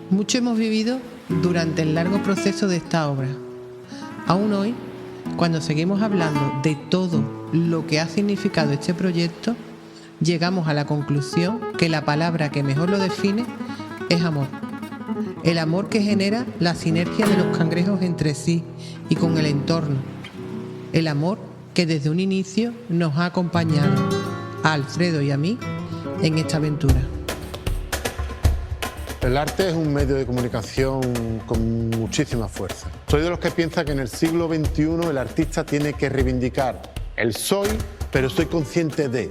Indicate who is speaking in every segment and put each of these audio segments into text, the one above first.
Speaker 1: Mucho hemos vivido durante el largo proceso de esta obra. Aún hoy, cuando seguimos hablando de todo lo que ha significado este proyecto, llegamos a la conclusión que la palabra que mejor lo define es amor. El amor que genera la sinergia de los cangrejos entre sí y con el entorno. El amor que desde un inicio nos ha acompañado a Alfredo y a mí en esta aventura.
Speaker 2: El arte es un medio de comunicación con muchísima fuerza. Soy de los que piensa que en el siglo XXI el artista tiene que reivindicar el soy, pero soy consciente de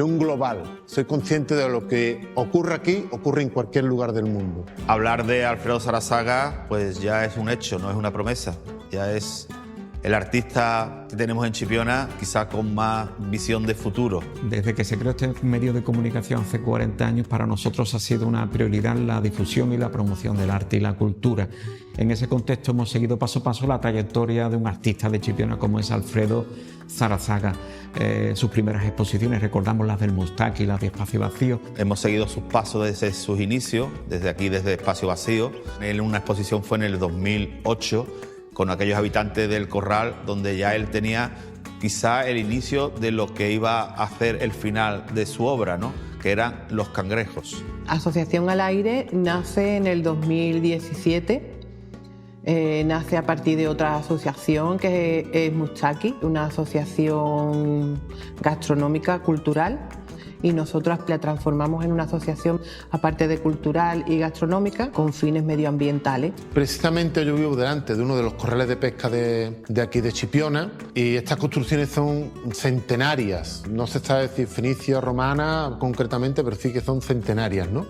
Speaker 2: un global. Soy consciente de lo que ocurre aquí, ocurre en cualquier lugar del mundo.
Speaker 3: Hablar de Alfredo Zarazaga pues ya es un hecho, no es una promesa. Ya es el artista que tenemos en Chipiona, quizás con más visión de futuro.
Speaker 4: Desde que se creó este medio de comunicación hace 40 años, para nosotros ha sido una prioridad la difusión y la promoción del arte y la cultura. En ese contexto hemos seguido paso a paso la trayectoria de un artista de Chipiona como es Alfredo Zarazaga. Sus primeras exposiciones, recordamos las del Mustaki, las de Espacio Vacío.
Speaker 3: Hemos seguido sus pasos desde sus inicios, desde aquí, desde Espacio Vacío. En una exposición fue en el 2008, con aquellos habitantes del Corral, donde ya él tenía quizá el inicio de lo que iba a hacer el final de su obra, ¿no?, que eran Los Cangrejos.
Speaker 1: Asociación al Aire nace en el 2017. Nace a partir de otra asociación que es Mustaki, una asociación gastronómica cultural, y nosotros la transformamos en una asociación, aparte de cultural y gastronómica, con fines medioambientales.
Speaker 2: Precisamente yo vivo delante de uno de los corrales de pesca de aquí de Chipiona, y estas construcciones son centenarias. No se sabe decir fenicia o romana concretamente, pero sí que son centenarias, ¿no?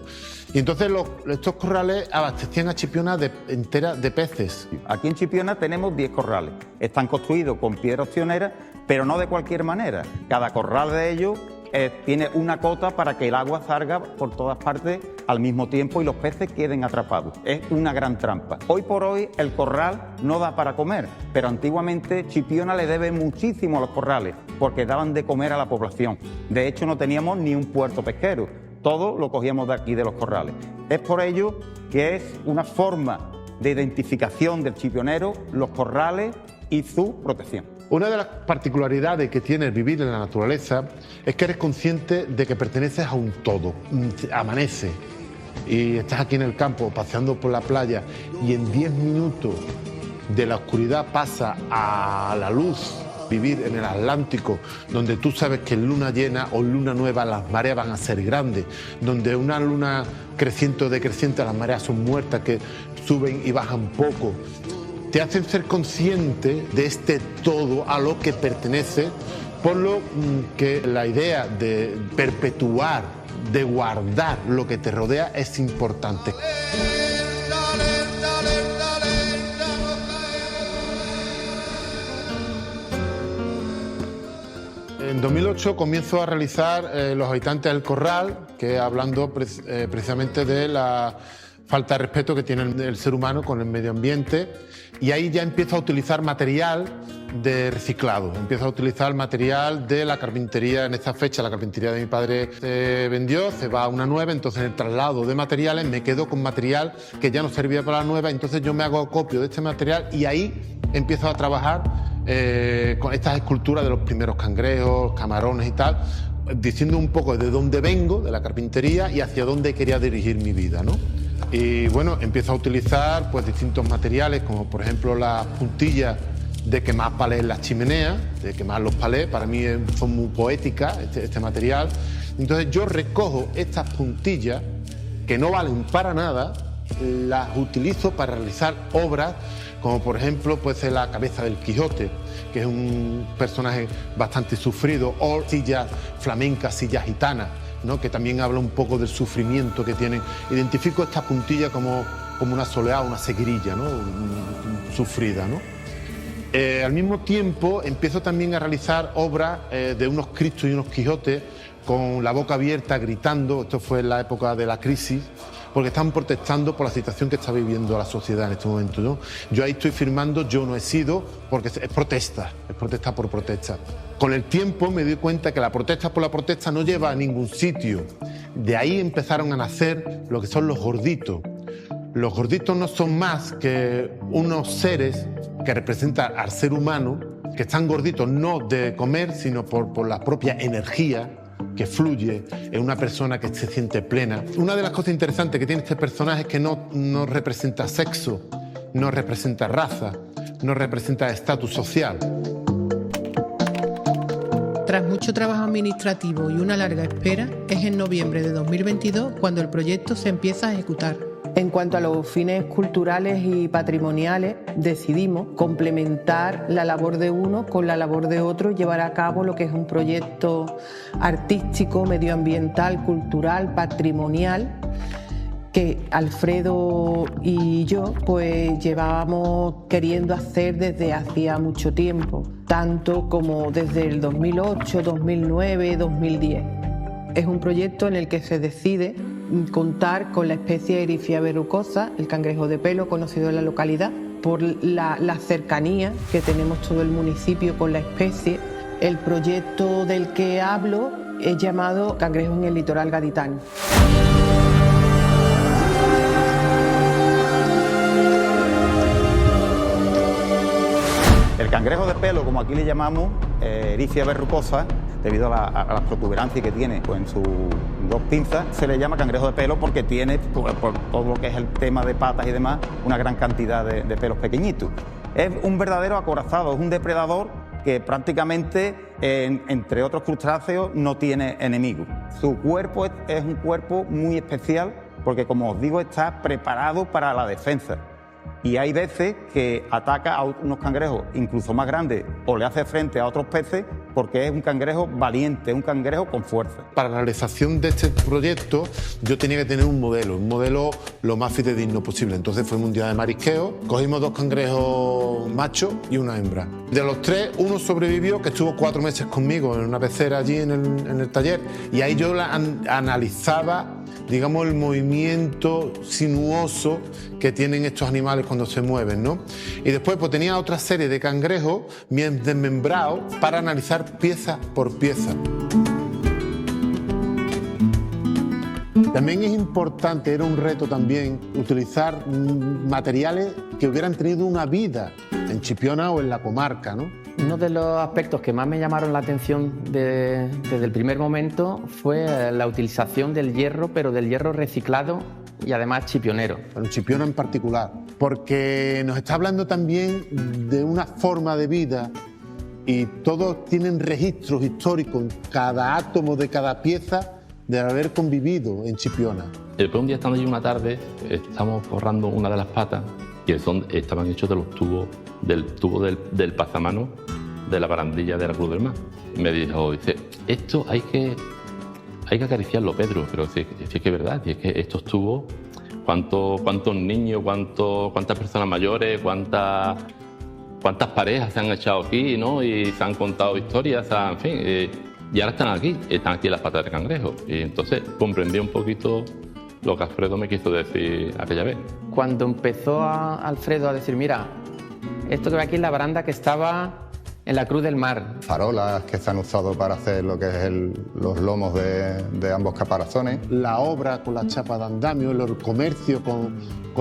Speaker 2: Y entonces estos corrales abastecían a Chipiona entera de peces.
Speaker 5: Aquí en Chipiona tenemos 10 corrales. Están construidos con piedra opcionera, pero no de cualquier manera. Cada corral de ellos tiene una cota para que el agua salga por todas partes al mismo tiempo y los peces queden atrapados. Es una gran trampa. Hoy por hoy el corral no da para comer, pero antiguamente Chipiona le debe muchísimo a los corrales porque daban de comer a la población. De hecho, no teníamos ni un puerto pesquero. Todo lo cogíamos de aquí, de los corrales. Es por ello que es una forma de identificación del chipionero, los corrales y su protección.
Speaker 2: Una de las particularidades que tiene el vivir en la naturaleza es que eres consciente de que perteneces a un todo. Amanece y estás aquí en el campo paseando por la playa y en 10 minutos de la oscuridad pasa a la luz. Vivir en el Atlántico, donde tú sabes que en luna llena o luna nueva las mareas van a ser grandes, donde una luna creciente o decreciente las mareas son muertas, que suben y bajan poco, te hacen ser consciente de este todo a lo que pertenece, por lo que la idea de perpetuar, de guardar lo que te rodea es importante. En 2008 comienzo a realizar Los habitantes del Corral, que hablando precisamente de la falta de respeto que tiene el ser humano con el medio ambiente, y ahí ya empiezo a utilizar material de reciclado, empiezo a utilizar material de la carpintería. En esta fecha la carpintería de mi padre se vendió, se va a una nueva, entonces en el traslado de materiales me quedo con material que ya no servía para la nueva, entonces yo me hago acopio de este material y ahí empiezo a trabajar con estas esculturas de los primeros cangrejos, camarones y tal, diciendo un poco de dónde vengo, de la carpintería, y hacia dónde quería dirigir mi vida, ¿no? Y bueno, empiezo a utilizar pues distintos materiales, como por ejemplo las puntillas de quemar palés en las chimeneas, de quemar los palés. Para mí son muy poéticas este material. Entonces yo recojo estas puntillas que no valen para nada, las utilizo para realizar obras como por ejemplo puede ser la cabeza del Quijote, que es un personaje bastante sufrido, o sillas flamencas, sillas gitanas, ¿no?, que también habla un poco del sufrimiento que tienen. Identifico esta puntilla como una soleá, una seguirilla, ¿no?, sufrida, ¿no? Al mismo tiempo empiezo también a realizar obras de unos Cristos y unos Quijotes con la boca abierta, gritando. Esto fue en la época de la crisis, porque están protestando por la situación que está viviendo la sociedad en este momento, ¿no? Yo ahí estoy firmando "yo no he sido", porque es protesta por protesta. Con el tiempo me di cuenta que la protesta por la protesta no lleva a ningún sitio. De ahí empezaron a nacer lo que son los gorditos. Los gorditos no son más que unos seres que representan al ser humano, que están gorditos no de comer, sino por la propia energía que fluye en una persona que se siente plena. Una de las cosas interesantes que tiene este personaje es que no representa sexo, no representa raza, no representa estatus social.
Speaker 1: Tras mucho trabajo administrativo y una larga espera, es en noviembre de 2022 cuando el proyecto se empieza a ejecutar. En cuanto a los fines culturales y patrimoniales, decidimos complementar la labor de uno con la labor de otro y llevar a cabo lo que es un proyecto artístico, medioambiental, cultural, patrimonial, que Alfredo y yo pues llevábamos queriendo hacer desde hacía mucho tiempo, tanto como desde el 2008, 2009, 2010. Es un proyecto en el que se decide contar con la especie Ericia verrucosa, el cangrejo de pelo conocido en la localidad, por la cercanía que tenemos todo el municipio con la especie. El proyecto del que hablo es llamado Cangrejo en el Litoral Gaditano.
Speaker 5: El cangrejo de pelo, como aquí le llamamos, Ericia verrucosa, debido a las protuberancias que tiene pues, en sus dos pinzas, se le llama cangrejo de pelo porque tiene, por todo lo que es el tema de patas y demás, una gran cantidad de pelos pequeñitos. Es un verdadero acorazado, es un depredador que prácticamente, entre otros crustáceos, no tiene enemigos. Su cuerpo es un cuerpo muy especial porque, como os digo, está preparado para la defensa. Y hay veces que ataca a unos cangrejos incluso más grandes o le hace frente a otros peces porque es un cangrejo valiente, un cangrejo con fuerza.
Speaker 2: Para la realización de este proyecto yo tenía que tener un modelo lo más fidedigno posible. Entonces fuimos un día de marisqueo, cogimos 2 cangrejos machos y una hembra. De los 3, uno sobrevivió, que estuvo 4 meses conmigo en una pecera allí en el taller, y ahí yo analizaba, digamos, el movimiento sinuoso que tienen estos animales cuando se mueven, ¿no? Y después pues tenía otra serie de cangrejos bien desmembrados para analizar pieza por pieza. También es importante, era un reto también, utilizar materiales que hubieran tenido una vida en Chipiona o en la comarca, ¿no?
Speaker 6: Uno de los aspectos que más me llamaron la atención desde el primer momento fue la utilización del hierro, pero del hierro reciclado y además chipionero.
Speaker 2: Pero Chipiona en particular, porque nos está hablando también de una forma de vida y todos tienen registros históricos en cada átomo de cada pieza de haber convivido en Chipiona.
Speaker 7: Después un día estando allí una tarde, estamos forrando una de las patas y estaban hechos de los tubos, del tubo del pasamanos de la barandilla de la Cruz del Mar. Me dice, esto hay que acariciarlo, Pedro, pero si es que es verdad, y es que estos tubos, cuántos niños, cuántas personas mayores, cuántas parejas se han echado aquí, ¿no? Y se han contado historias, en fin, y ahora están aquí en las patas de cangrejo. Y entonces comprendí un poquito lo que Alfredo me quiso decir aquella vez.
Speaker 6: Cuando empezó Alfredo a decir, mira, esto que ve aquí es la baranda que estaba en la Cruz del Mar.
Speaker 8: Farolas que se han usado para hacer lo que es los lomos de ambos caparazones.
Speaker 2: La obra con la chapa de andamio, el comercio con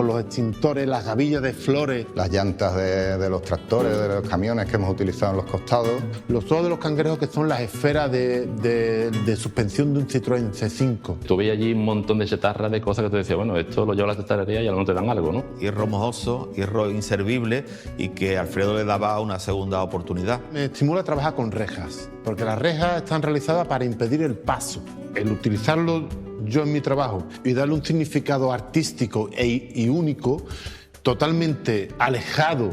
Speaker 2: los extintores, las gavillas de flores.
Speaker 8: Las llantas de los tractores, de los camiones que hemos utilizado en los costados.
Speaker 2: Los ojos de los cangrejos, que son las esferas de suspensión de un Citroën C5.
Speaker 7: Tuve allí un montón de chatarra, de cosas que te decía, bueno, esto lo llevo a la chatarrería y a lo mejor te dan algo, ¿no?
Speaker 3: Hierro mojoso, hierro inservible y que Alfredo le daba una segunda oportunidad.
Speaker 2: Me estimula trabajar con rejas, porque las rejas están realizadas para impedir el paso. El utilizarlo yo en mi trabajo y darle un significado artístico y único, totalmente alejado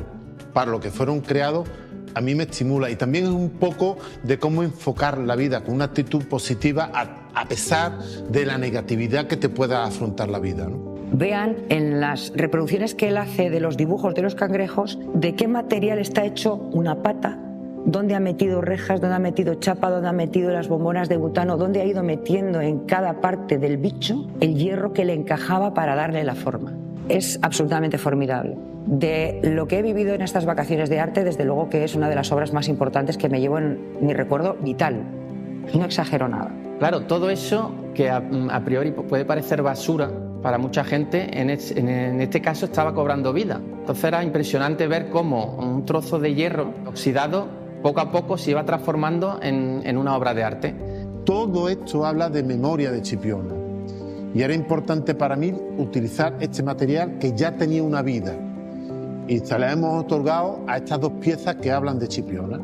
Speaker 2: para lo que fueron creados, a mí me estimula. Y también es un poco de cómo enfocar la vida con una actitud positiva a pesar de la negatividad que te pueda afrontar la vida, ¿no?
Speaker 9: Vean en las reproducciones que él hace de los dibujos de los cangrejos de qué material está hecho una pata, dónde ha metido rejas, dónde ha metido chapa, dónde ha metido las bombonas de butano, dónde ha ido metiendo en cada parte del bicho el hierro que le encajaba para darle la forma. Es absolutamente formidable. De lo que he vivido en estas vacaciones de arte, desde luego que es una de las obras más importantes que me llevo en mi recuerdo vital. No exagero nada.
Speaker 6: Claro, todo eso que a priori puede parecer basura, para mucha gente en este caso estaba cobrando vida. Entonces era impresionante ver cómo un trozo de hierro oxidado poco a poco se iba transformando en una obra de arte.
Speaker 2: Todo esto habla de memoria de Chipiona y era importante para mí utilizar este material que ya tenía una vida y se la hemos otorgado a estas dos piezas que hablan de Chipiona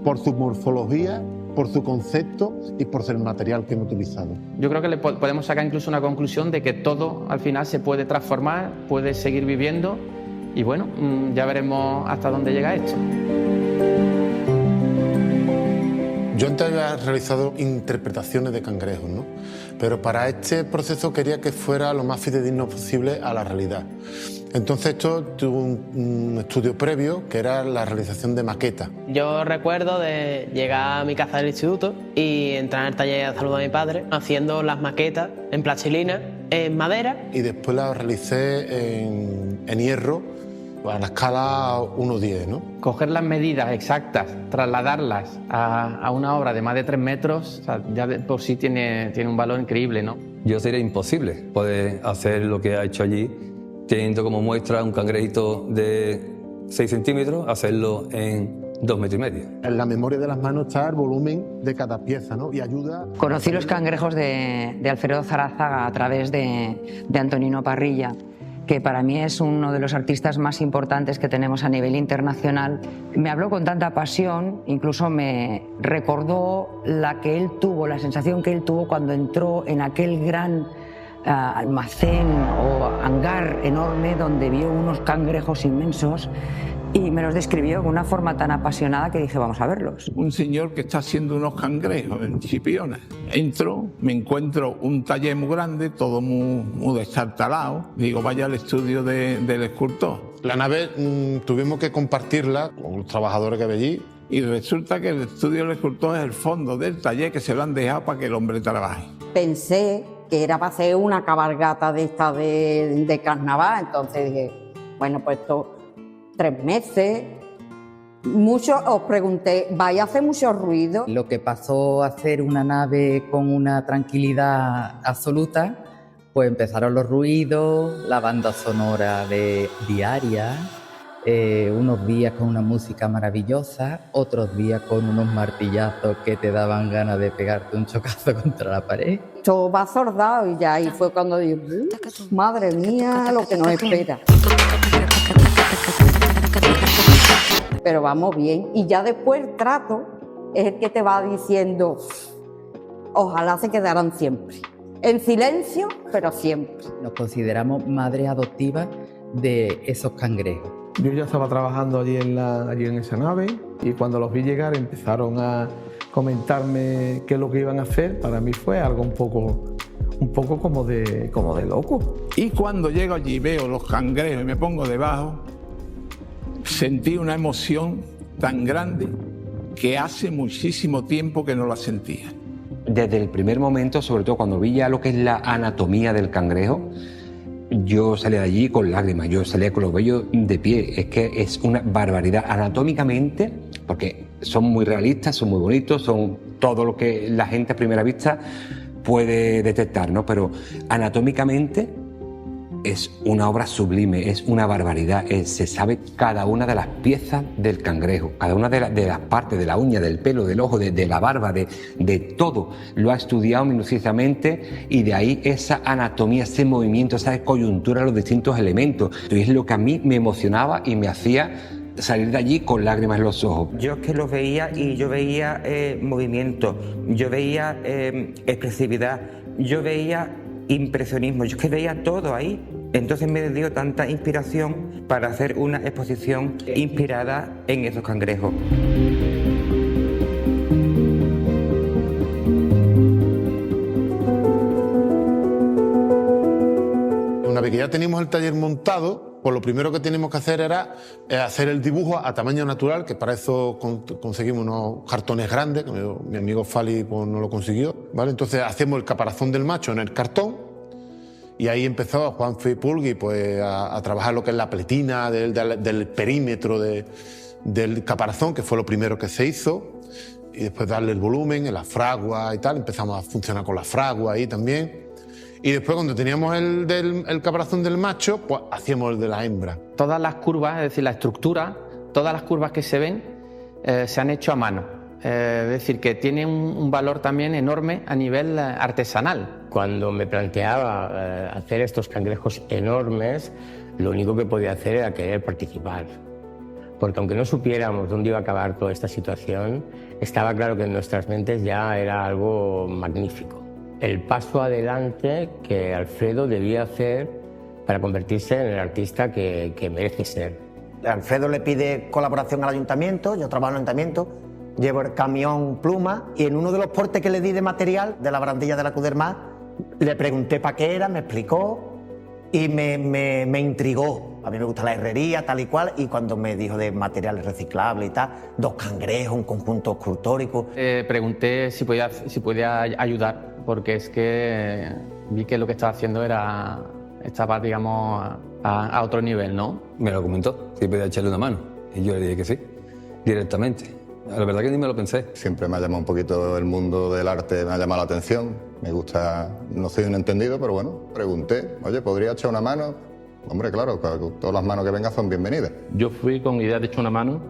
Speaker 2: por su morfología, por su concepto y por el material que hemos utilizado.
Speaker 6: Yo creo que le podemos sacar incluso una conclusión de que todo al final se puede transformar, puede seguir viviendo y bueno, ya veremos hasta dónde llega esto.
Speaker 2: Yo antes había realizado interpretaciones de cangrejos, ¿no? Pero para este proceso quería que fuera lo más fidedigno posible a la realidad. Entonces esto tuvo un estudio previo que era la realización de maquetas.
Speaker 10: Yo recuerdo de llegar a mi casa del instituto y entrar en el taller a saludar a mi padre haciendo las maquetas en plastilina, en madera.
Speaker 2: Y después las realicé en hierro a la escala 1:10, ¿no?
Speaker 6: Coger las medidas exactas, trasladarlas a una obra de más de 3 metros, o sea, ya de por sí tiene un valor increíble, ¿no?
Speaker 11: Yo sería imposible poder hacer lo que ha hecho allí, teniendo como muestra un cangrejito de 6 centímetros, hacerlo en 2,5 metros.
Speaker 2: En la memoria de las manos está el volumen de cada pieza, ¿no? Y ayuda...
Speaker 9: Conocí los cangrejos de Alfredo Zarazaga a través de Antonino Parrilla, que para mí es uno de los artistas más importantes que tenemos a nivel internacional. Me habló con tanta pasión, incluso me recordó la sensación que él tuvo cuando entró en aquel gran almacén o hangar enorme donde vio unos cangrejos inmensos y me los describió de una forma tan apasionada que dije, vamos a verlos.
Speaker 12: Un señor que está haciendo unos cangrejos en Chipiona. Entro, me encuentro un taller muy grande, todo muy destartalado. Digo, vaya al estudio del escultor.
Speaker 2: La nave tuvimos que compartirla con los trabajadores que había allí.
Speaker 12: Y resulta que el estudio del escultor es el fondo del taller que se lo han dejado para que el hombre trabaje.
Speaker 13: Pensé que era para hacer una cabalgata de esta de carnaval, entonces dije, bueno, pues esto 3 meses. Os pregunté, ¿vais a hacer mucho ruido?
Speaker 14: Lo que pasó a ser una nave con una tranquilidad absoluta, pues empezaron los ruidos, la banda sonora diaria, unos días con una música maravillosa, otros días con unos martillazos que te daban ganas de pegarte un chocazo contra la pared.
Speaker 13: Esto va sordado y ya ahí fue cuando dije, madre mía, lo que nos espera. Pero vamos bien. Y ya después el trato es el que te va diciendo, ojalá se quedaran siempre. En silencio, pero siempre.
Speaker 14: Nos consideramos madres adoptivas de esos cangrejos.
Speaker 15: Yo ya estaba trabajando allí en esa nave y cuando los vi llegar empezaron a comentarme qué es lo que iban a hacer. Para mí fue algo un poco como de loco.
Speaker 12: Y cuando llego allí veo los cangrejos y me pongo debajo, sentí una emoción tan grande que hace muchísimo tiempo que no la sentía.
Speaker 16: Desde el primer momento, sobre todo cuando vi ya lo que es la anatomía del cangrejo, yo salía de allí con lágrimas, yo salía con los vellos de pie. Es que es una barbaridad anatómicamente, porque son muy realistas, son muy bonitos, son todo lo que la gente a primera vista puede detectar, ¿no? Pero anatómicamente es una obra sublime, es una barbaridad. Se sabe cada una de las piezas del cangrejo, cada una de las partes, de la uña, del pelo, del ojo, de la barba, de todo. Lo ha estudiado minuciosamente y de ahí esa anatomía, ese movimiento, esa coyuntura, los distintos elementos. Y es lo que a mí me emocionaba y me hacía salir de allí con lágrimas en los ojos.
Speaker 17: Yo es que los veía y yo veía movimiento, yo veía expresividad, yo veía impresionismo, yo es que veía todo ahí. Entonces me dio tanta inspiración para hacer una exposición inspirada en esos cangrejos.
Speaker 2: Una vez que ya teníamos el taller montado, pues lo primero que teníamos que hacer era hacer el dibujo a tamaño natural, que para eso conseguimos unos cartones grandes, que mi amigo Fali pues, no lo consiguió, ¿vale? Entonces hacemos el caparazón del macho en el cartón y ahí empezó Juan Pulgui pues, a trabajar lo que es la pletina del perímetro del caparazón, que fue lo primero que se hizo, y después darle el volumen, la fragua y tal. Empezamos a funcionar con la fragua ahí también. y después cuando teníamos el caparazón del macho, pues hacíamos el de la hembra.
Speaker 6: Todas las curvas, es decir, la estructura, todas las curvas que se ven se han hecho a mano. Es decir, que tiene un valor también enorme a nivel artesanal.
Speaker 18: Cuando me planteaba hacer estos cangrejos enormes, lo único que podía hacer era querer participar. Porque aunque no supiéramos dónde iba a acabar toda esta situación, estaba claro que en nuestras mentes ya era algo magnífico. El paso adelante que Alfredo debía hacer para convertirse en el artista que merece ser.
Speaker 19: Alfredo le pide colaboración al ayuntamiento, yo trabajo en el ayuntamiento, llevo el camión pluma y en uno de los portes que le di de material de la barandilla de la Cruz del Mar, le pregunté para qué era, me explicó y me intrigó. A mí me gusta la herrería, tal y cual, y cuando me dijo de materiales reciclables y tal, 2 cangrejos, un conjunto escultórico.
Speaker 6: Pregunté si podía ayudar, porque es que vi que lo que estaba haciendo estaba, digamos, a otro nivel, ¿no?
Speaker 11: Me lo comentó, si podía echarle una mano, y yo le dije que sí, directamente. La verdad que ni me lo pensé.
Speaker 8: Siempre me ha llamado un poquito el mundo del arte, me ha llamado la atención. Me gusta, no soy un entendido, pero bueno, pregunté, oye, ¿podría echar una mano? Hombre, claro, todas las manos que vengan son bienvenidas.
Speaker 7: Yo fui con idea de echar una mano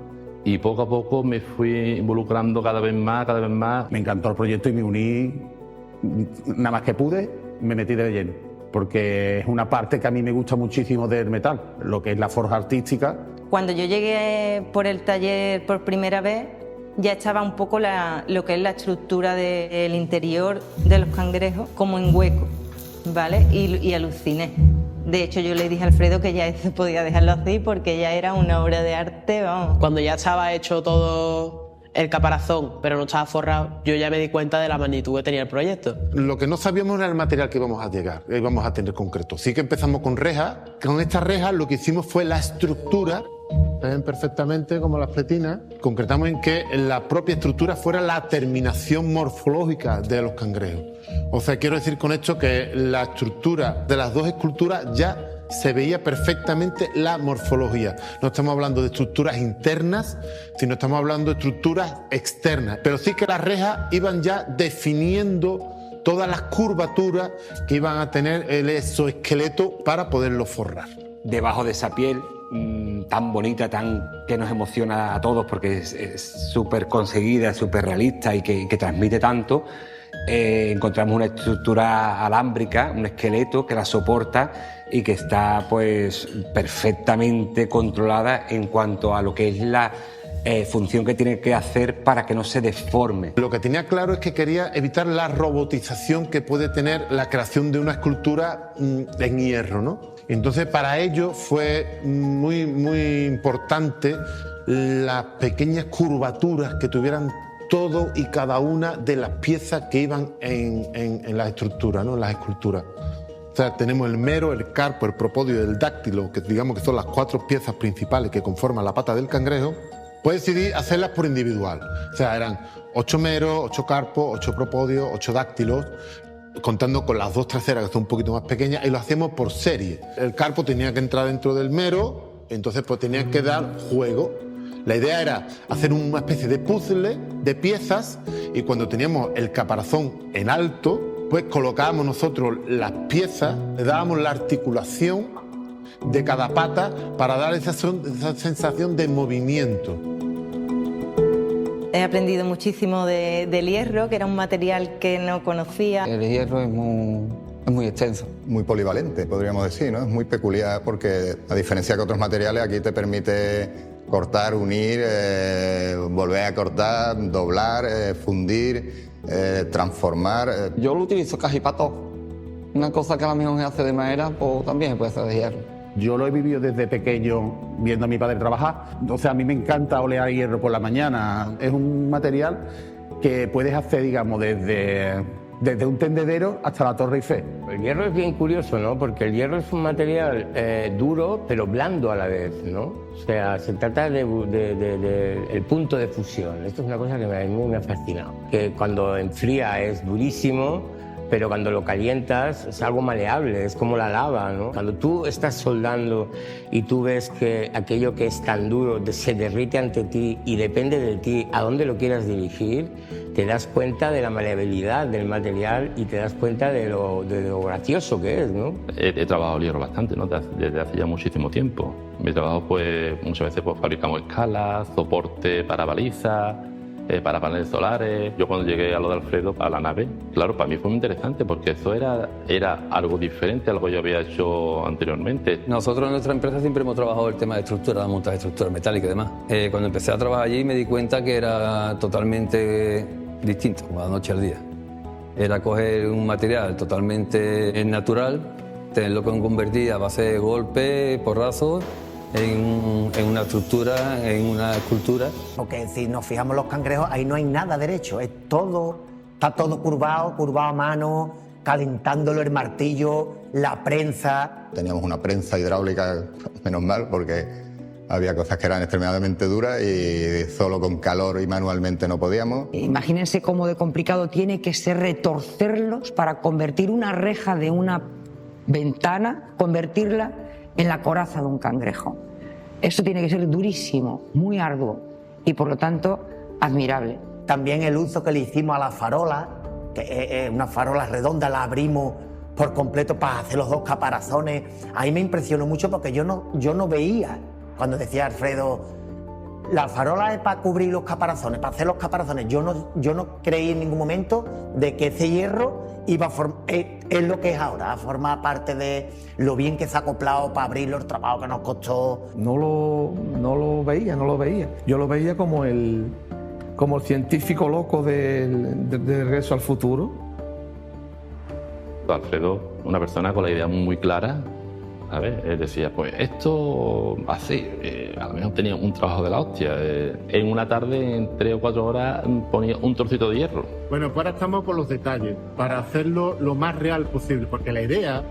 Speaker 7: y poco a poco me fui involucrando cada vez más.
Speaker 20: Me encantó el proyecto y me uní, nada más que pude, me metí de lleno. Porque es una parte que a mí me gusta muchísimo del metal, lo que es la forja artística.
Speaker 21: Cuando yo llegué por el taller por primera vez, ya estaba un poco lo que es la estructura del interior de los cangrejos como en hueco, ¿vale? Y aluciné. De hecho, yo le dije a Alfredo que ya podía dejarlo así porque ya era una obra de arte, vamos.
Speaker 10: Cuando ya estaba hecho todo el caparazón, pero no estaba forrado, yo ya me di cuenta de la magnitud que tenía el proyecto.
Speaker 2: Lo que no sabíamos era el material que íbamos a tener concreto. Sí que empezamos con rejas. Con estas rejas lo que hicimos fue la estructura, se ven perfectamente como las pletinas. Concretamos en que la propia estructura fuera la terminación morfológica de los cangrejos. O sea, quiero decir con esto que la estructura de las 2 esculturas ya se veía perfectamente la morfología. No estamos hablando de estructuras internas, sino estamos hablando de estructuras externas. Pero sí que las rejas iban ya definiendo todas las curvaturas que iban a tener el exoesqueleto para poderlo forrar.
Speaker 16: Debajo de esa piel tan bonita, que nos emociona a todos porque es súper conseguida, súper realista y que transmite tanto, encontramos una estructura alámbrica, un esqueleto que la soporta y que está pues perfectamente controlada en cuanto a lo que es la función que tiene que hacer para que no se deforme.
Speaker 2: Lo que tenía claro es que quería evitar la robotización que puede tener la creación de una escultura en hierro, ¿no? Entonces para ello fue muy importante las pequeñas curvaturas que tuvieran todo y cada una de las piezas que iban en la estructura, ¿no? En las esculturas. O sea, tenemos el mero, el carpo, el propodio y el dáctilo, que digamos que son las 4 piezas principales que conforman la pata del cangrejo. Puedes decidir hacerlas por individual. O sea, eran 8 meros, 8 carpos, 8 propodios, 8 dáctilos, contando con las 2 traseras que son un poquito más pequeñas, y lo hacíamos por serie. El carpo tenía que entrar dentro del mero, entonces pues tenía que dar juego. La idea era hacer una especie de puzzle de piezas y cuando teníamos el caparazón en alto, pues colocábamos nosotros las piezas, le dábamos la articulación de cada pata para dar esa sensación de movimiento.
Speaker 21: He aprendido muchísimo del hierro, que era un material que no conocía.
Speaker 14: El hierro es muy extenso.
Speaker 8: Muy polivalente, podríamos decir, ¿no? Es muy peculiar porque, a diferencia de otros materiales, aquí te permite cortar, unir, volver a cortar, doblar, fundir, transformar.
Speaker 14: Yo lo utilizo casi para todo. Una cosa que a mí no se hace de madera, pues también se puede hacer de hierro.
Speaker 20: Yo lo he vivido desde pequeño viendo a mi padre trabajar. O sea, a mí me encanta olear hierro por la mañana. Es un material que puedes hacer, digamos, desde un tendedero hasta la Torre Eiffel.
Speaker 18: El hierro es bien curioso, ¿no? Porque el hierro es un material duro, pero blando a la vez, ¿no? O sea, se trata del punto de fusión. Esto es una cosa que a mí me ha fascinado. Que cuando enfría es durísimo, pero cuando lo calientas es algo maleable, es como la lava, ¿no? Cuando tú estás soldando y tú ves que aquello que es tan duro se derrite ante ti y depende de ti a dónde lo quieras dirigir, te das cuenta de la maleabilidad del material y te das cuenta de lo gracioso que es, ¿no?
Speaker 7: He trabajado el hierro bastante, ¿no? Desde hace ya muchísimo tiempo. Mi trabajo, pues, muchas veces pues, fabricamos escalas, soporte para balizas, para paneles solares. Yo cuando llegué a lo de Alfredo, a la nave, claro, para mí fue muy interesante porque eso era algo diferente a lo que yo había hecho anteriormente.
Speaker 11: Nosotros en nuestra empresa siempre hemos trabajado el tema de estructura, de montaje de estructura metálica y demás. Cuando empecé a trabajar allí me di cuenta que era totalmente distinto, como la noche al día. Era coger un material totalmente natural, tenerlo que convertir a base de golpes, porrazos, en una estructura, en una escultura.
Speaker 19: Porque si nos fijamos los cangrejos, ahí no hay nada derecho, está todo curvado a mano, calentándolo el martillo, la prensa.
Speaker 8: Teníamos una prensa hidráulica, menos mal, porque había cosas que eran extremadamente duras y solo con calor y manualmente no podíamos.
Speaker 9: Imagínense cómo de complicado tiene que ser retorcerlos para convertir una reja de una ventana, convertirla en la coraza de un cangrejo. Eso tiene que ser durísimo, muy arduo y por lo tanto admirable.
Speaker 19: También el uso que le hicimos a la farola, que es una farola redonda, la abrimos por completo para hacer los dos caparazones. Ahí me impresionó mucho porque yo no veía, cuando decía Alfredo, la farola es para cubrir los caparazones, para hacer los caparazones. Yo no creí en ningún momento de que ese hierro iba a es lo que es ahora, forma parte de lo bien que se ha acoplado para abrirlo, el trabajo que nos costó.
Speaker 15: No lo veía. Yo lo veía como el científico loco del Regreso al Futuro.
Speaker 7: Alfredo, una persona con la idea muy clara, ¿sabes? Él decía, pues esto así, a lo mejor tenía un trabajo de la hostia. En una tarde, en 3 o 4 horas, ponía un trocito de hierro.
Speaker 2: Bueno, pues ahora estamos con los detalles, para hacerlo lo más real posible, porque la idea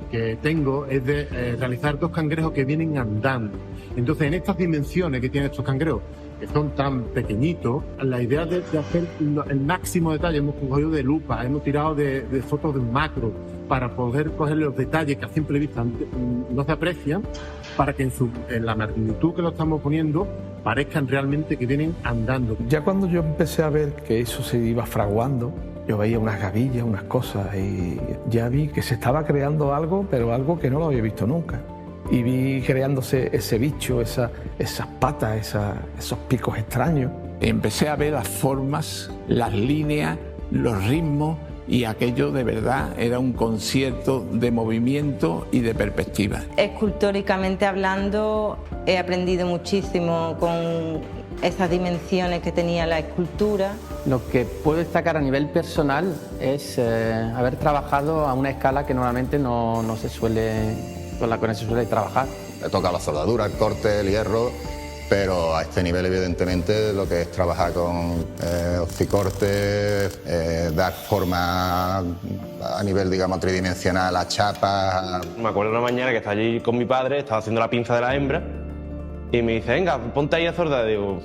Speaker 2: que tengo es de realizar 2 cangrejos que vienen andando. Entonces, en estas dimensiones que tienen estos cangrejos, que son tan pequeñitos, la idea de hacer el máximo detalle, hemos cogido de lupa, hemos tirado de fotos de macro, para poder coger los detalles que a simple vista no se aprecian, para que en la magnitud que lo estamos poniendo parezcan realmente que vienen andando.
Speaker 15: Ya cuando yo empecé a ver que eso se iba fraguando, yo veía unas gavillas, unas cosas, y ya vi que se estaba creando algo, pero algo que no lo había visto nunca. Y vi creándose ese bicho, esas patas, esos picos extraños.
Speaker 12: Empecé a ver las formas, las líneas, los ritmos, y aquello de verdad era un concierto de movimiento y de perspectiva.
Speaker 21: Escultóricamente hablando, he aprendido muchísimo con esas dimensiones que tenía la escultura.
Speaker 6: Lo que puedo destacar a nivel personal es haber trabajado a una escala que normalmente no se suele, con la que no se suele trabajar.
Speaker 8: Le toca la soldadura, el corte, el hierro, pero a este nivel evidentemente lo que es trabajar con hocicortes, dar forma a nivel, digamos, tridimensional a chapas. Me
Speaker 4: acuerdo una mañana que estaba allí con mi padre, estaba haciendo la pinza de la hembra y me dice, venga, ponte ahí a soldar. Digo,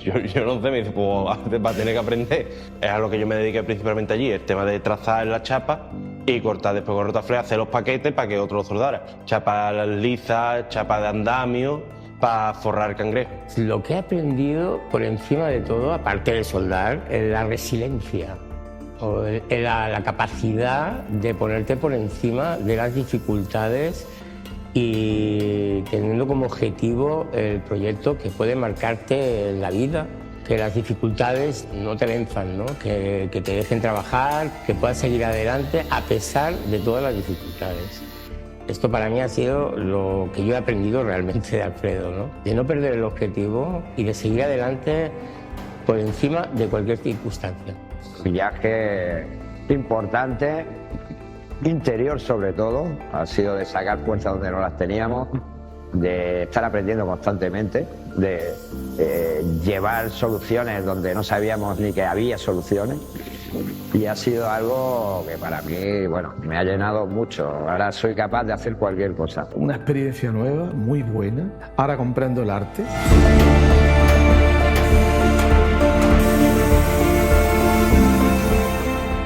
Speaker 4: yo no sé, me dice, pues va a tener que aprender. Es a lo que yo me dediqué principalmente allí, el tema de trazar la chapa y cortar después con rotaflex, hacer los paquetes para que otro lo soldara. Chapas lisas, chapas de andamio, para forrar el cangrejo.
Speaker 18: Lo que he aprendido por encima de todo, aparte de soldar, es la resiliencia, o la capacidad de ponerte por encima de las dificultades y teniendo como objetivo el proyecto que puede marcarte la vida. Que las dificultades no te venzan, ¿no? Que te dejen trabajar, que puedas seguir adelante a pesar de todas las dificultades. Esto para mí ha sido lo que yo he aprendido realmente de Alfredo, ¿no? De no perder el objetivo y de seguir adelante por encima de cualquier circunstancia.
Speaker 22: Un viaje importante, interior sobre todo, ha sido de sacar fuerzas donde no las teníamos, de estar aprendiendo constantemente, de llevar soluciones donde no sabíamos ni que había soluciones. Y ha sido algo que para mí, bueno, me ha llenado mucho. Ahora soy capaz de hacer cualquier cosa.
Speaker 15: Una experiencia nueva, muy buena. Ahora comprendo el arte.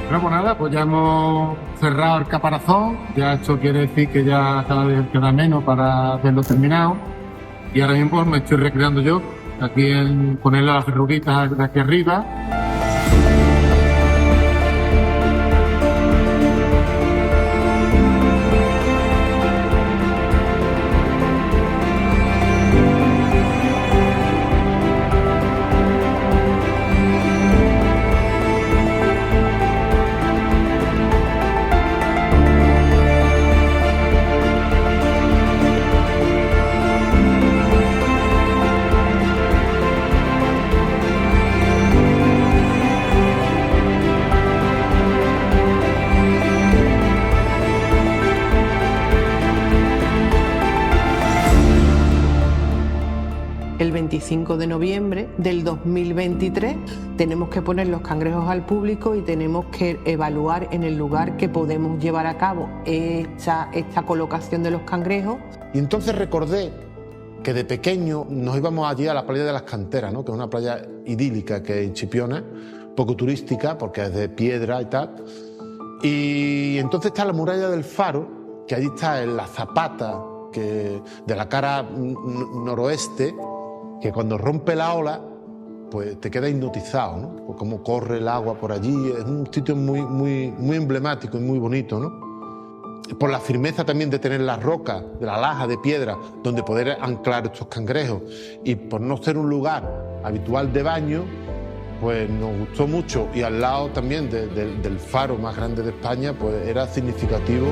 Speaker 2: Bueno, pues nada, pues ya hemos cerrado el caparazón, ya esto quiere decir que ya cada vez queda menos para verlo terminado. Y ahora mismo pues, me estoy recreando yo, aquí en ponerle las verruguitas de aquí arriba.
Speaker 1: El 25 de noviembre del 2023 tenemos que poner los cangrejos al público y tenemos que evaluar en el lugar que podemos llevar a cabo esta colocación de los cangrejos.
Speaker 2: Y entonces recordé que de pequeño nos íbamos allí a la playa de las Canteras, ¿no? Que es una playa idílica que es en Chipiona, poco turística porque es de piedra y tal. Y entonces está la muralla del Faro, que allí está en la zapata de la cara noroeste, que cuando rompe la ola, pues te queda hipnotizado, ¿no? Por cómo corre el agua por allí. Es un sitio muy emblemático y muy bonito, ¿no? Por la firmeza también de tener las rocas, de la laja de piedra, donde poder anclar estos cangrejos. Y por no ser un lugar habitual de baño, pues nos gustó mucho. Y al lado también del faro más grande de España, pues era significativo.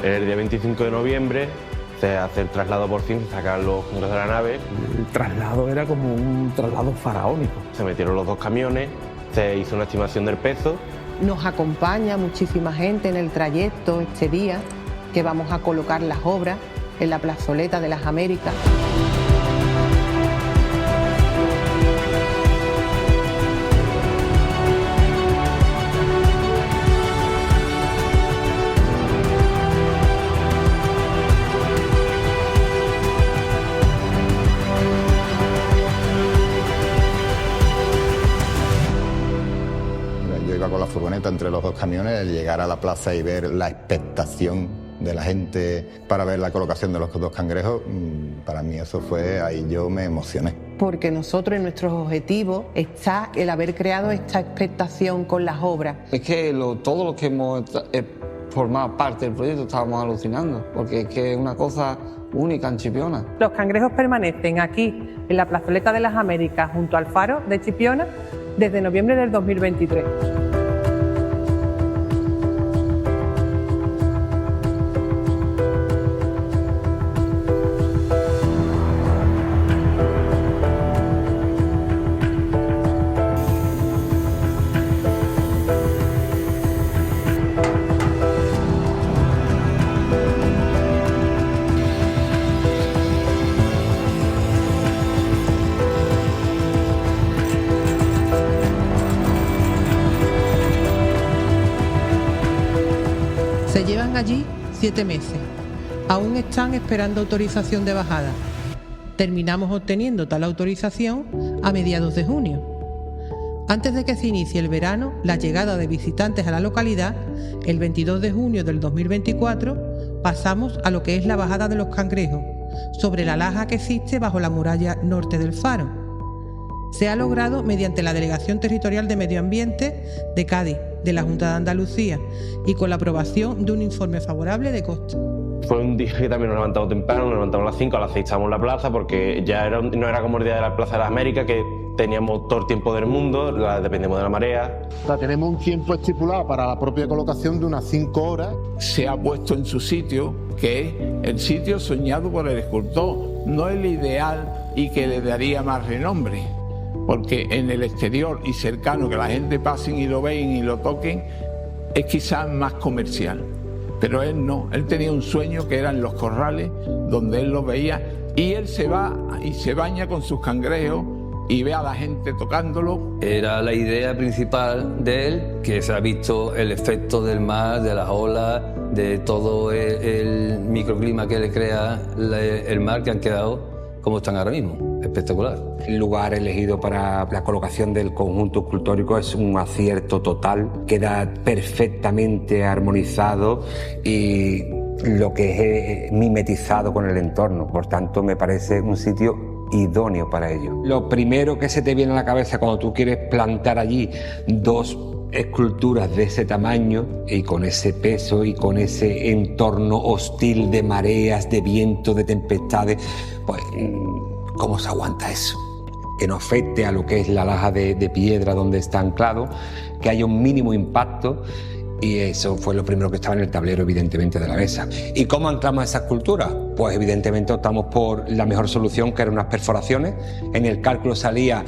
Speaker 4: El día 25 de noviembre se hace el traslado por fin, se sacan los cangrejos de la nave.
Speaker 15: El traslado era como un traslado faraónico.
Speaker 4: Se metieron los 2 camiones, se hizo una estimación del peso.
Speaker 1: Nos acompaña muchísima gente en el trayecto este día, que vamos a colocar las obras en la plazoleta de las Américas.
Speaker 8: Con la furgoneta entre los 2 camiones, el llegar a la plaza y ver la expectación de la gente para ver la colocación de los 2 cangrejos, para mí eso fue, ahí yo me emocioné.
Speaker 1: Porque nosotros en nuestros objetivos está el haber creado esta expectación con las obras.
Speaker 5: Es que todos los que hemos formado parte del proyecto estábamos alucinando, porque es que es una cosa única en Chipiona.
Speaker 1: Los cangrejos permanecen aquí en la plazoleta de las Américas junto al faro de Chipiona desde noviembre del 2023. Se llevan allí 7 meses. aún están esperando autorización de bajada. Terminamos obteniendo tal autorización a mediados de junio. Antes de que se inicie el verano, la llegada de visitantes a la localidad, el 22 de junio del 2024, pasamos a lo que es la bajada de los cangrejos, sobre la laja que existe bajo la muralla norte del faro. Se ha logrado mediante la Delegación Territorial de Medio Ambiente de Cádiz, de la Junta de Andalucía, y con la aprobación de un informe favorable de coste.
Speaker 4: Fue un día que también nos levantamos temprano, nos levantamos a las 5, a las 6 estábamos en la plaza, porque ya no era como el día de la Plaza de las Américas, que teníamos todo el tiempo del mundo, dependemos de la marea.
Speaker 2: O sea, tenemos un tiempo estipulado para la propia colocación de unas 5 horas.
Speaker 12: Se ha puesto en su sitio, que es el sitio soñado por el escultor, no el ideal y que le daría más renombre, porque en el exterior y cercano, que la gente pase y lo vean y lo toquen, es quizás más comercial. Pero él no, él tenía un sueño que eran los corrales, donde él los veía, y él se va y se baña con sus cangrejos y ve a la gente tocándolo.
Speaker 11: Era la idea principal de él, que se ha visto el efecto del mar, de las olas, de todo el microclima que le crea el mar, que han quedado como están ahora mismo. Espectacular.
Speaker 16: El lugar elegido para la colocación del conjunto escultórico es un acierto total, queda perfectamente armonizado y lo que es mimetizado con el entorno, por tanto me parece un sitio idóneo para ello. Lo primero que se te viene a la cabeza cuando tú quieres plantar allí dos esculturas de ese tamaño y con ese peso y con ese entorno hostil de mareas, de viento, de tempestades, pues ¿cómo se aguanta eso? Que no afecte a lo que es la laja de piedra donde está anclado, que haya un mínimo impacto, y eso fue lo primero que estaba en el tablero, evidentemente, de la mesa. ¿Y cómo anclamos esa escultura? Pues evidentemente optamos por la mejor solución, que eran unas perforaciones. En el cálculo salía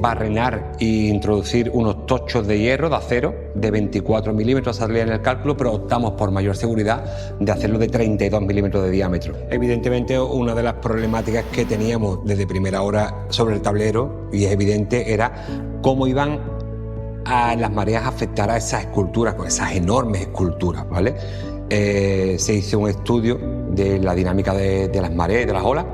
Speaker 16: barrenar e introducir unos tochos de hierro, de acero, de 24 milímetros salía en el cálculo, pero optamos por mayor seguridad de hacerlo de 32 milímetros de diámetro. Evidentemente, una de las problemáticas que teníamos desde primera hora sobre el tablero, y es evidente, era cómo iban a las mareas afectar a esas esculturas, con esas enormes esculturas, ¿vale? Se hizo un estudio de la dinámica de las mareas y de las olas,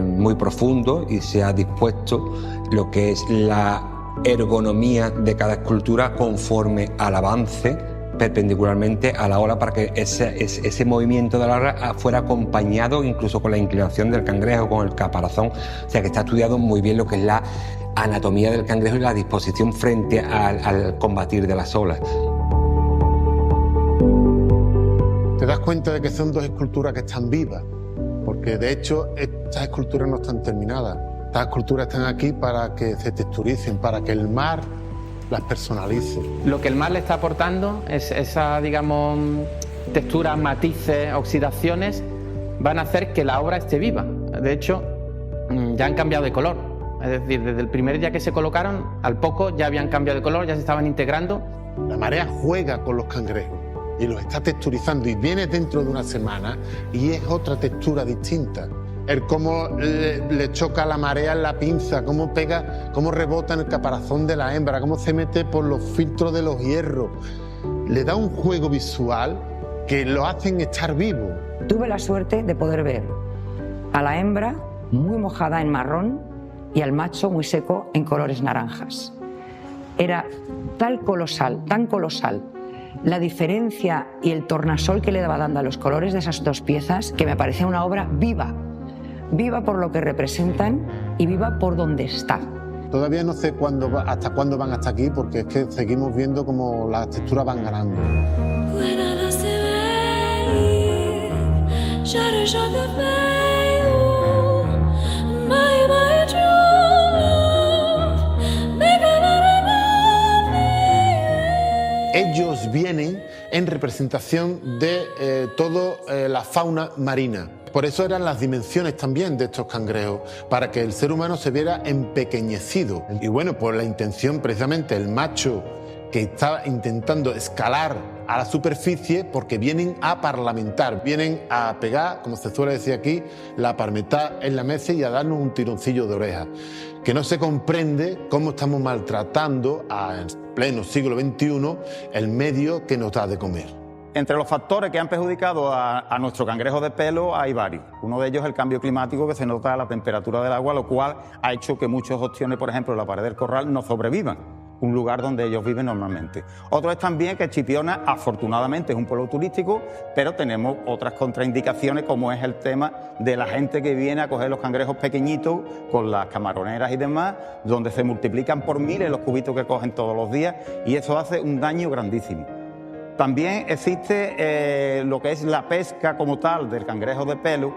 Speaker 16: muy profundo, y se ha dispuesto lo que es la ergonomía de cada escultura conforme al avance perpendicularmente a la ola, para que ese movimiento de la ola fuera acompañado incluso con la inclinación del cangrejo, con el caparazón. O sea que está estudiado muy bien lo que es la anatomía del cangrejo y la disposición frente al combatir de las olas.
Speaker 2: Te das cuenta de que son dos esculturas que están vivas, porque de hecho estas esculturas no están terminadas. Estas esculturas están aquí para que se texturicen, para que el mar las personalice.
Speaker 6: Lo que el mar le está aportando es esa, digamos, texturas, matices, oxidaciones, van a hacer que la obra esté viva. De hecho, ya han cambiado de color. Es decir, desde el primer día que se colocaron, al poco ya habían cambiado de color, ya se estaban integrando.
Speaker 2: La marea juega con los cangrejos y los está texturizando, y viene dentro de una semana y es otra textura distinta. El cómo le choca la marea en la pinza, cómo pega, cómo rebota en el caparazón de la hembra, cómo se mete por los filtros de los hierros. Le da un juego visual que lo hacen estar vivo.
Speaker 9: Tuve la suerte de poder ver a la hembra muy mojada en marrón y al macho muy seco en colores naranjas. Era tan colosal la diferencia y el tornasol que le daba dando a los colores de esas dos piezas, que me parecía una obra viva. Viva por lo que representan y viva por donde está.
Speaker 2: Todavía no sé hasta cuándo van hasta aquí, porque es que seguimos viendo cómo las texturas van ganando. Ellos vienen en representación de toda la fauna marina. Por eso eran las dimensiones también de estos cangrejos, para que el ser humano se viera empequeñecido. Y bueno, pues la intención, precisamente, el macho que está intentando escalar a la superficie, porque vienen a parlamentar, vienen a pegar, como se suele decir aquí, la palmetada en la mesa y a darnos un tironcillo de oreja. Que no se comprende cómo estamos maltratando en pleno siglo XXI el medio que nos da de comer.
Speaker 3: Entre los factores que han perjudicado a nuestro cangrejo de pelo hay varios. Uno de ellos es el cambio climático, que se nota en la temperatura del agua, lo cual ha hecho que muchos ostiones, por ejemplo, en la pared del corral, no sobrevivan, un lugar donde ellos viven normalmente. Otro es también que Chipiona, afortunadamente, es un pueblo turístico, pero tenemos otras contraindicaciones, como es el tema de la gente que viene a coger los cangrejos pequeñiñitos con las camaroneras y demás, donde se multiplican por miles los cubitos que cogen todos los días, y eso hace un daño grandísimo. También existe lo que es la pesca como tal del cangrejo de pelo.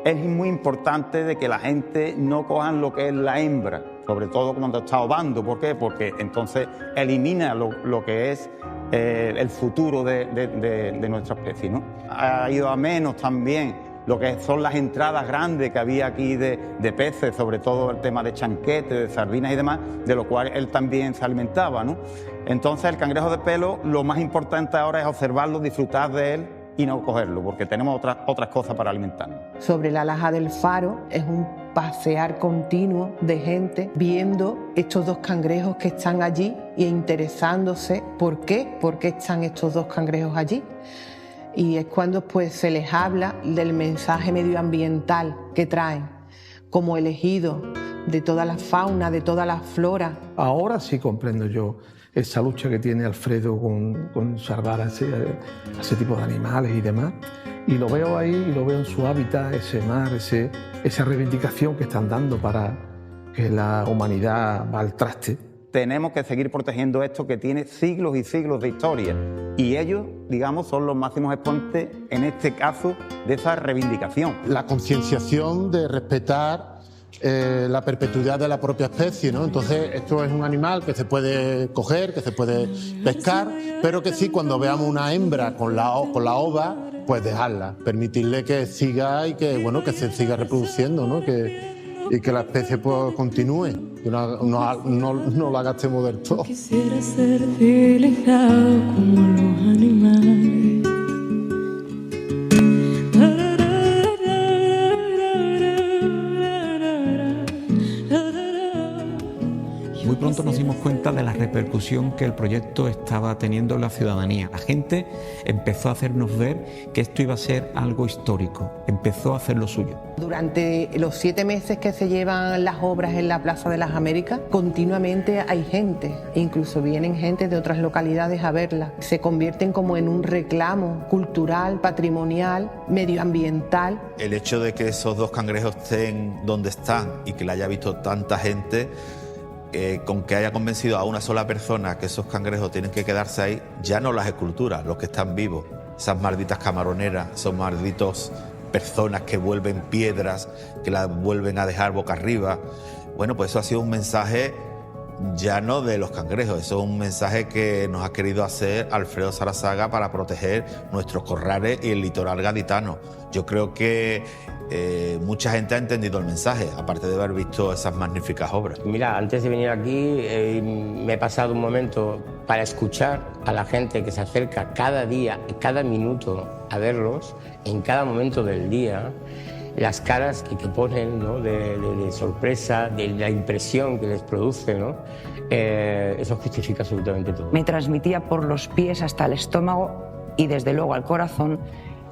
Speaker 3: Es muy importante de que la gente no cojan lo que es la hembra, sobre todo cuando está ovando. ¿Por qué? Porque entonces elimina lo que es el futuro de nuestra especie, ¿no? Ha ido a menos también lo que son las entradas grandes que había aquí de peces, sobre todo el tema de chanquete, de sardinas y demás, de lo cual él también se alimentaba, ¿no? Entonces el cangrejo de pelo, lo más importante ahora es observarlo, disfrutar de él y no cogerlo, porque tenemos otras cosas para alimentarnos.
Speaker 1: Sobre la laja del Faro es un pasear continuo de gente viendo estos dos cangrejos que están allí e interesándose por qué están estos dos cangrejos allí. Y es cuando pues se les habla del mensaje medioambiental que traen como elegido de toda la fauna, de toda la flora.
Speaker 15: Ahora sí comprendo yo esa lucha que tiene Alfredo con salvar a ese tipo de animales y demás. Y lo veo ahí, y lo veo en su hábitat, ese mar, esa reivindicación que están dando para que la humanidad va al traste.
Speaker 3: Tenemos que seguir protegiendo esto que tiene siglos y siglos de historia. Y ellos, digamos, son los máximos exponentes, en este caso, de esa reivindicación.
Speaker 2: La concienciación de respetar la perpetuidad de la propia especie, ¿no? Entonces, esto es un animal que se puede coger, que se puede pescar, pero que sí, cuando veamos una hembra con la ova, pues dejarla, permitirle que siga y que, bueno, que se siga reproduciendo, ¿no? Y que la especie pues continúe, que no la gastemos del todo.
Speaker 13: Quisiera ser civilizado como los animales.
Speaker 23: Muy pronto nos dimos cuenta de la repercusión que el proyecto estaba teniendo en la ciudadanía. La gente empezó a hacernos ver que esto iba a ser algo histórico, empezó a hacer lo suyo.
Speaker 1: Durante los 7 meses que se llevan las obras en la Plaza de las Américas, continuamente hay gente, incluso vienen gente de otras localidades a verlas. Se convierten como en un reclamo cultural, patrimonial, medioambiental.
Speaker 24: El hecho de que esos dos cangrejos estén donde están y que la haya visto tanta gente, con que haya convencido a una sola persona que esos cangrejos tienen que quedarse ahí, ya no las esculturas, los que están vivos, esas malditas camaroneras, esos malditos personas que vuelven piedras, que las vuelven a dejar boca arriba. Bueno, pues eso ha sido un mensaje ya no de los cangrejos, eso es un mensaje que nos ha querido hacer Alfredo Sarazaga para proteger nuestros corrales y el litoral gaditano. Yo creo que mucha gente ha entendido el mensaje, aparte de haber visto esas magníficas obras.
Speaker 18: Mira, antes de venir aquí me he pasado un momento para escuchar a la gente que se acerca cada día y cada minuto a verlos, en cada momento del día, las caras que ponen, ¿no? de sorpresa, de la impresión que les produce, ¿no? Eso justifica absolutamente todo.
Speaker 9: Me transmitía por los pies hasta el estómago y desde luego al corazón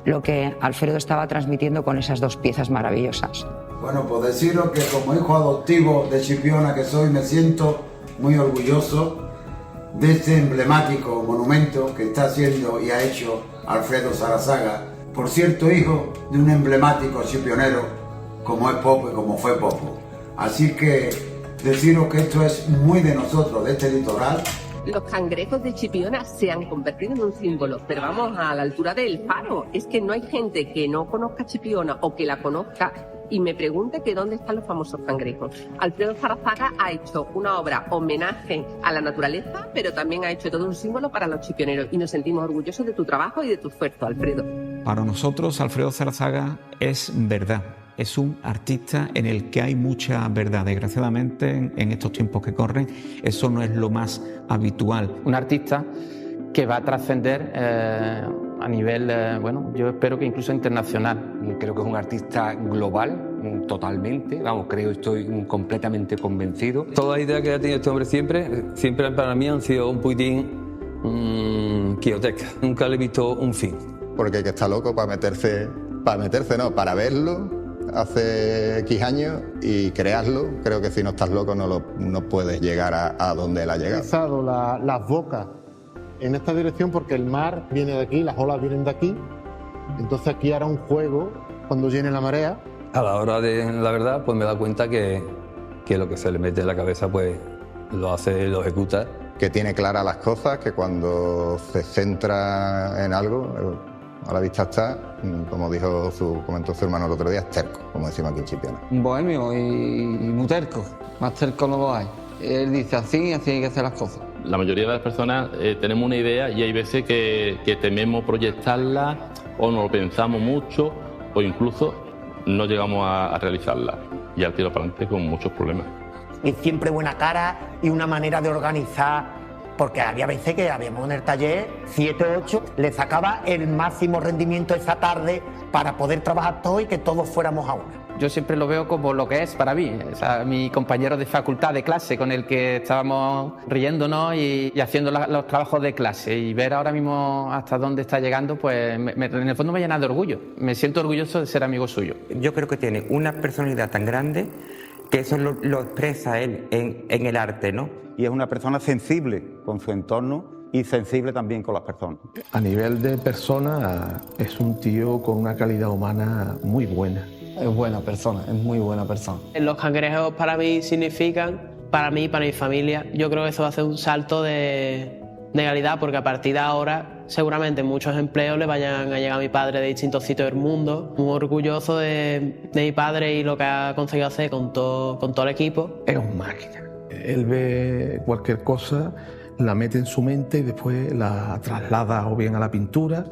Speaker 9: lo que Alfredo estaba transmitiendo con esas dos piezas maravillosas.
Speaker 25: Bueno, pues deciros que como hijo adoptivo de Chipiona que soy, me siento muy orgulloso de este emblemático monumento que está haciendo y ha hecho Alfredo Sarazaga, por cierto hijo de un emblemático chipionero como es Popo y como fue Popo. Así que deciros que esto es muy de nosotros, de este litoral.
Speaker 26: Los cangrejos de Chipiona se han convertido en un símbolo, pero vamos a la altura del Faro. Es que no hay gente que no conozca Chipiona o que la conozca y me pregunte que dónde están los famosos cangrejos. Alfredo Sarazaga ha hecho una obra homenaje a la naturaleza, pero también ha hecho todo un símbolo para los chipioneros y nos sentimos orgullosos de tu trabajo y de tu esfuerzo, Alfredo.
Speaker 23: Para nosotros, Alfredo Sarazaga es verdad. Es un artista en el que hay mucha verdad. Desgraciadamente, en estos tiempos que corren, eso no es lo más habitual.
Speaker 6: Un artista que va a trascender a nivel, bueno, yo espero que incluso internacional.
Speaker 16: Creo que es un artista global, totalmente, vamos, estoy completamente convencido.
Speaker 11: Todas las ideas que ha tenido este hombre siempre para mí han sido un poquitín Quioteca. Nunca le he visto un fin.
Speaker 8: Porque hay que estar loco para meterse no, para verlo hace X años y crearlo. Creo que si no estás loco no puedes llegar a donde él ha llegado.
Speaker 2: He utilizado las bocas en esta dirección porque el mar viene de aquí, las olas vienen de aquí. Entonces aquí hará un juego cuando llene la marea.
Speaker 11: A la hora de la verdad, pues me da cuenta que lo que se le mete en la cabeza, pues lo hace, lo ejecuta.
Speaker 8: Que tiene claras las cosas, que cuando se centra en algo, a la vista está, como comentó su hermano el otro día, es terco, como decimos aquí en Chipiona.
Speaker 5: Un bohemio y muy terco, más terco no lo hay. Él dice así hay que hacer las cosas.
Speaker 7: La mayoría de las personas tenemos una idea y hay veces que tememos proyectarla o no lo pensamos mucho o incluso no llegamos a realizarla y al tiro para adelante con muchos problemas.
Speaker 10: Y siempre buena cara y una manera de organizar, porque había veces que habíamos en el taller 7 o 8, le sacaba el máximo rendimiento esa tarde para poder trabajar todo y que todos fuéramos a una.
Speaker 6: Yo siempre lo veo como lo que es para mí, o sea, mi compañero de facultad de clase con el que estábamos riéndonos y haciendo los trabajos de clase, y ver ahora mismo hasta dónde está llegando, pues en el fondo me llena de orgullo. Me siento orgulloso de ser amigo suyo.
Speaker 14: Yo creo que tiene una personalidad tan grande que eso lo expresa él en el arte, ¿no?
Speaker 3: Y es una persona sensible con su entorno y sensible también con las personas.
Speaker 15: A nivel de persona, es un tío con una calidad humana muy buena.
Speaker 5: Es buena persona, es muy buena persona.
Speaker 17: Los cangrejos para mí significan, para mí y para mi familia, yo creo que eso va a ser un salto de calidad, porque a partir de ahora seguramente muchos empleos le vayan a llegar a mi padre de distintos sitios del mundo. Muy orgulloso de mi padre y lo que ha conseguido hacer con todo el equipo.
Speaker 15: Es un máquina. Él ve cualquier cosa, la mete en su mente y después la traslada o bien a la pintura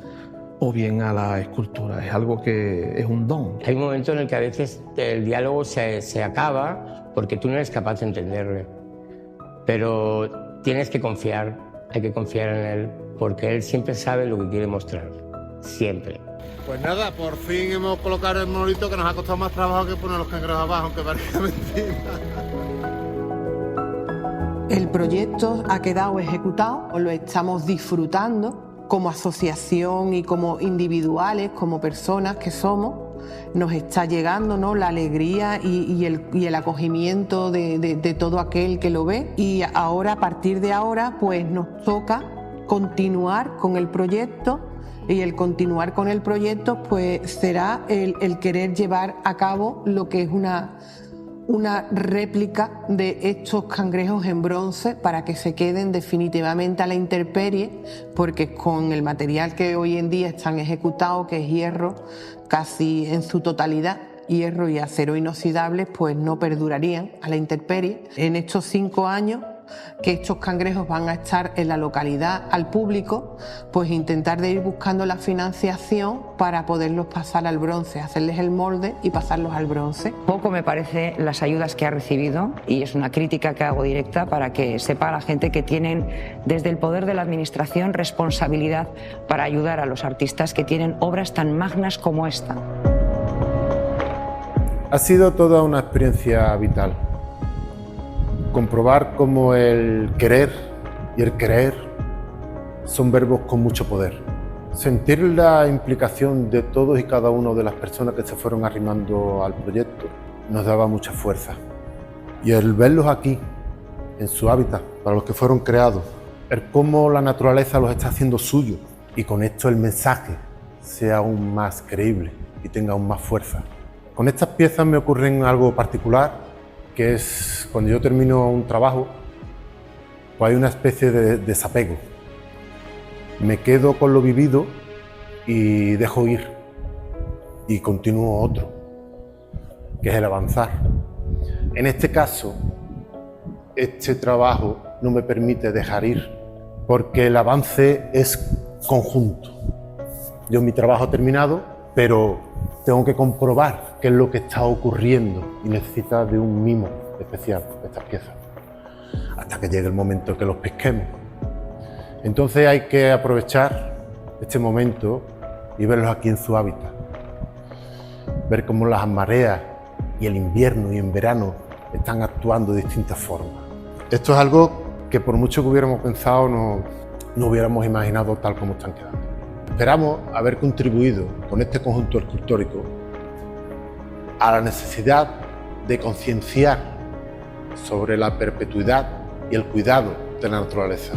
Speaker 15: o bien a la escultura. Es algo que es un don.
Speaker 18: Hay un momento en el que a veces el diálogo se acaba porque tú no eres capaz de entenderle. Pero tienes que confiar, hay que confiar en él, porque él siempre sabe lo que quiere mostrar. Siempre.
Speaker 2: Pues nada, por fin hemos colocado el monolito, que nos ha costado más trabajo que poner los cangrejos abajo, aunque parezca mentira.
Speaker 1: El proyecto ha quedado ejecutado, lo estamos disfrutando como asociación y como individuales, como personas que somos. Nos está llegando, ¿no?, la alegría y el acogimiento de todo aquel que lo ve. Y ahora, a partir de ahora, pues nos toca continuar con el proyecto, y el continuar con el proyecto pues será el querer llevar a cabo lo que es una réplica de estos cangrejos en bronce para que se queden definitivamente a la intemperie, porque con el material que hoy en día están ejecutados, que es hierro casi en su totalidad, hierro y acero inoxidables, pues no perdurarían a la intemperie. En estos 5 años que estos cangrejos van a estar en la localidad al público, pues intentar de ir buscando la financiación para poderlos pasar al bronce, hacerles el molde y pasarlos al bronce.
Speaker 9: Poco me parece las ayudas que ha recibido, y es una crítica que hago directa para que sepa la gente que tienen desde el poder de la administración responsabilidad para ayudar a los artistas que tienen obras tan magnas como esta.
Speaker 2: Ha sido toda una experiencia vital. Comprobar cómo el querer y el creer son verbos con mucho poder. Sentir la implicación de todos y cada uno de las personas que se fueron arrimando al proyecto nos daba mucha fuerza. Y el verlos aquí, en su hábitat, para los que fueron creados, ver cómo la naturaleza los está haciendo suyos, y con esto el mensaje sea aún más creíble y tenga aún más fuerza. Con estas piezas me ocurre algo particular, que es cuando yo termino un trabajo, pues hay una especie de desapego. Me quedo con lo vivido y dejo ir, y continúo otro, que es el avanzar. En este caso, este trabajo no me permite dejar ir, porque el avance es conjunto. Yo mi trabajo ha terminado, pero tengo que comprobar qué es lo que está ocurriendo y necesita de un mimo especial estas piezas, hasta que llegue el momento que los pesquemos. Entonces hay que aprovechar este momento y verlos aquí en su hábitat, ver cómo las mareas y el invierno y en verano están actuando de distintas formas. Esto es algo que por mucho que hubiéramos pensado no no hubiéramos imaginado tal como están quedando. Esperamos haber contribuido con este conjunto escultórico a la necesidad de concienciar sobre la perpetuidad y el cuidado de la naturaleza.